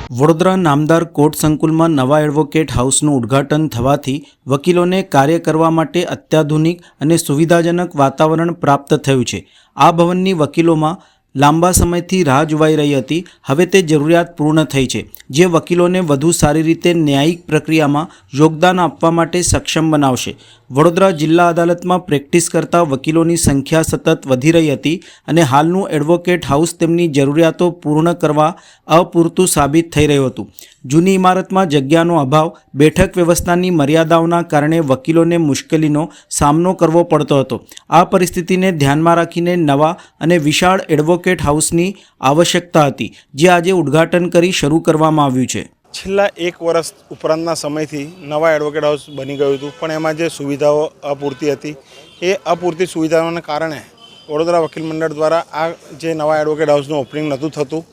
વડોદરા નામદાર કોર્ટ સંકુલમાં નવા એડવોકેટ હાઉસનું ઉદ્ઘાટન થવાથી વકીલોને કાર્ય કરવા માટે અત્યાધુનિક અને સુવિધાજનક વાતાવરણ પ્રાપ્ત થયું છે। આ ભવનની વકીલોમાં લાંબા સમયથી રાહ જોવાઈ રહી હતી। હવે તે જરૂરિયાત પૂર્ણ થઈ છે, જે વકીલોને વધુ સારી રીતે ન્યાયિક પ્રક્રિયામાં યોગદાન આપવા માટે સક્ષમ બનાવશે। વડોદરા જિલ્લા અદાલતમાં પ્રેક્ટિસ કરતા વકીલોની સંખ્યા સતત વધી રહી હતી અને હાલનું એડવોકેટ હાઉસ તેમની જરૂરિયાતો પૂર્ણ કરવા અપૂરતું સાબિત થઈ રહ્યું હતું। જૂની ઇમારતમાં જગ્યાનો અભાવ, બેઠક વ્યવસ્થાની મર્યાદાઓના કારણે વકીલોને મુશ્કેલીનો સામનો કરવો પડતો હતો। આ પરિસ્થિતિને ધ્યાનમાં રાખીને નવા અને વિશાળ એડવોકેટ હાઉસની આવશ્યકતા હતી, જે આજે ઉદ્ઘાટન કરી શરૂ કરવામાં આવ્યું છે। છેલ્લા એક વર્ષ ઉપરાંતના સમયથી નવા એડવોકેટ હાઉસ બની ગયું હતું, પણ એમાં જે સુવિધાઓ અપૂરતી હતી એ અપૂરતી સુવિધાઓને કારણે વડોદરા વકીલ મંડળ દ્વારા આ જે નવા એડવોકેટ હાઉસનું ઓપનિંગ નહોતું થતું।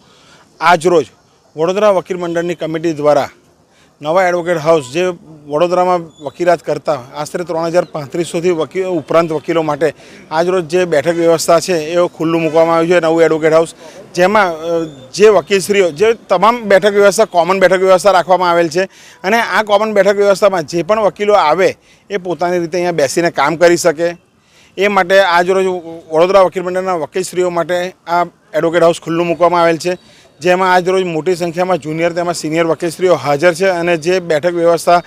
આજરોજ વડોદરા વકીલ મંડળની કમિટી દ્વારા નવા એડવોકેટ હાઉસ જે વડોદરામાં વકીલાત કરતા આશરે 3500થી ઉપરાંત વકીલો માટે આજરોજ જે બેઠક વ્યવસ્થા છે એ ખુલ્લું મૂકવામાં આવ્યું છે। નવું એડવોકેટ હાઉસ જેમાં જે વકીલશ્રીઓ જે તમામ બેઠક વ્યવસ્થા કોમન બેઠક વ્યવસ્થા રાખવામાં આવેલ છે અને આ કોમન બેઠક વ્યવસ્થામાં જે પણ વકીલો આવે એ પોતાની રીતે અહીંયા બેસીને કામ કરી શકે એ માટે આજરોજ વડોદરા વકીલ મંડળના વકીલશ્રીઓ માટે આ એડવોકેટ હાઉસ ખુલ્લું મૂકવામાં આવેલ છે, જેમાં આજરોજ મોટી સંખ્યામાં જુનિયર તેમજ સિનિયર વકીલશ્રીઓ હાજર છે અને જે બેઠક વ્યવસ્થા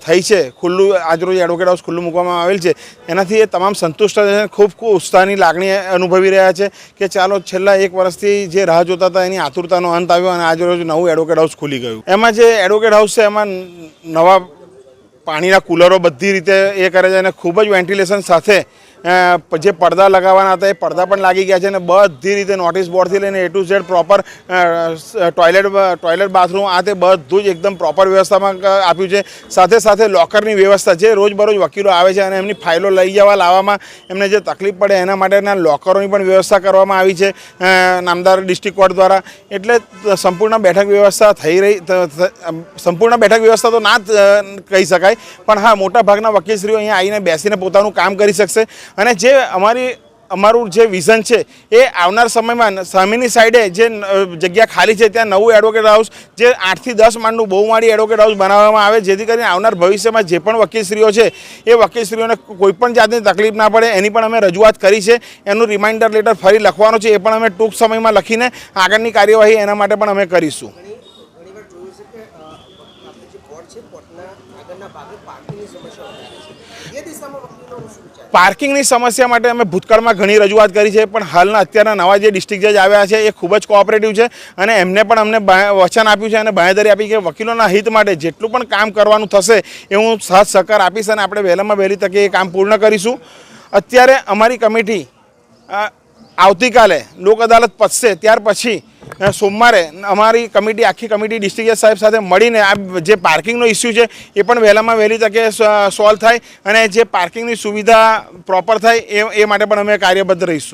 થઈ છે ખુલ્લું આજરોજ એડવોકેટ હાઉસ ખુલ્લું મૂકવામાં આવેલ છે એનાથી એ તમામ સંતુષ્ટ છે। ખૂબ ઉત્સાહની લાગણી અનુભવી રહ્યા છે કે ચાલો છેલ્લા એક વર્ષથી જે રાહ જોતા હતા એની આતુરતાનો અંત આવ્યો અને આજરોજ નવું એડવોકેટ હાઉસ ખુલી ગયું। એમાં જે એડવોકેટ હાઉસ છે એમાં નવા પાણીના કુલરો બધી રીતે એ કરે છે અને ખૂબ જ વેન્ટિલેશન સાથે જે પડદા લગાવવાના હતા એ પડદા પણ લાગી ગયા છે અને બધી રીતે નોટિસ બોર્ડથી લઈને A to Z proper toilet bathroom આ તે બધું જ એકદમ પ્રોપર વ્યવસ્થામાં આપ્યું છે। સાથે સાથે લોકરની વ્યવસ્થા જે રોજબરોજ વકીલો આવે છે અને એમની ફાઇલો લઈ જવા લાવવામાં એમને જે તકલીફ પડે એના માટેના લોકરોની પણ વ્યવસ્થા કરવામાં આવી છે નામદાર ડિસ્ટ્રિક્ટ કોર્ટ દ્વારા। એટલે સંપૂર્ણ બેઠક વ્યવસ્થા સંપૂર્ણ બેઠક વ્યવસ્થા તો ના કહી શકાય, પણ હા મોટાભાગના વકીલશ્રીઓ અહીંયા આવીને બેસીને પોતાનું કામ કરી શકશે અને જે અમારું જે વિઝન છે એ આવનાર સમયમાં સામેની સાઈડે જે જગ્યા ખાલી છે ત્યાં નવું એડવોકેટ હાઉસ જે 8 થી 10 માળનું બહુમાળી એડવોકેટ હાઉસ બનાવવામાં આવે, જેથી કરીને આવનાર ભવિષ્યમાં જે પણ વકીલશ્રીઓ છે એ વકીલશ્રીઓને કોઈપણ જાતની તકલીફ ના પડે એની પણ અમે રજૂઆત કરી છે। એનું રિમાઇન્ડર લેટર ફરી લખવાનો છે, એ પણ અમે ટૂંક સમયમાં લખીને આગળની કાર્યવાહી એના માટે પણ અમે કરીશું। પાર્કિંગની સમસ્યા માટે અમે ભૂતકાળમાં ઘણી રજૂઆત કરી છે, પણ હાલના અત્યારના નવા જે ડિસ્ટ્રિક્ટ જજ આવ્યા છે એ ખૂબ જ કોઓપરેટિવ છે અને એમને પણ અમને વચન આપ્યું છે અને બાંહેધરી આપી કે વકીલોના હિત માટે જેટલું પણ કામ કરવાનું થશે એ હું સાથ સહકાર આપીશ અને આપણે વહેલામાં વહેલી તકે એ કામ પૂર્ણ કરીશું। અત્યારે અમારી કમિટી આવતીકાલે લોક અદાલત પતશે ત્યાર પછી સોમવારે અમારી કમિટી આખી કમિટી ડિસ્ટ્રિક્ટ જજ સાહેબ સાથે મળીને આ જે પાર્કિંગનો ઇસ્યુ છે એ પણ વહેલામાં વહેલી તકે સોલ્વ થાય અને જે પાર્કિંગની સુવિધા પ્રોપર થાય એ માટે પણ અમે કાર્યબદ્ધ રહીશું।